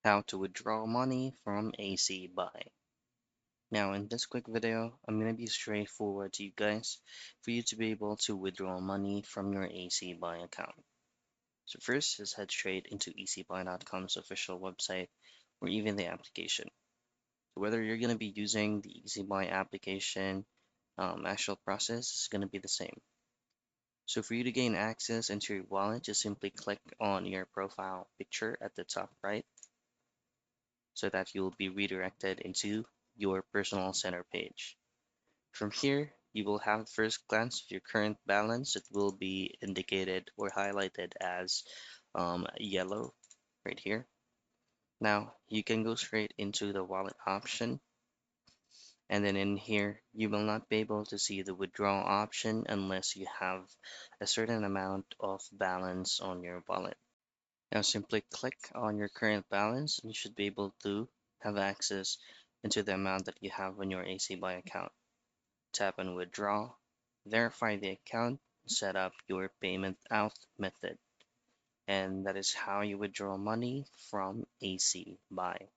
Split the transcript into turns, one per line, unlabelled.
how to withdraw money from Acbuy. Now in this quick video, I'm going to be straightforward to you guys for you to be able to withdraw money from your Acbuy account. So first, just head straight into easybuy.com's official website or even the application. So whether you're going to be using the Easybuy application, actual process is going to be the same. So for you to gain access into your wallet, just simply click on your profile picture at the top right so that you'll be redirected into your personal center page. From here, you will have the first glance of your current balance. It will be indicated or highlighted as yellow right here. Now, you can go straight into the wallet option, and then in here, you will not be able to see the withdraw option unless you have a certain amount of balance on your wallet. Now simply click on your current balance and you should be able to have access into the amount that you have on your Acbuy account. Tap on withdraw, verify the account, set up your payment out method. And that is how you withdraw money from Acbuy.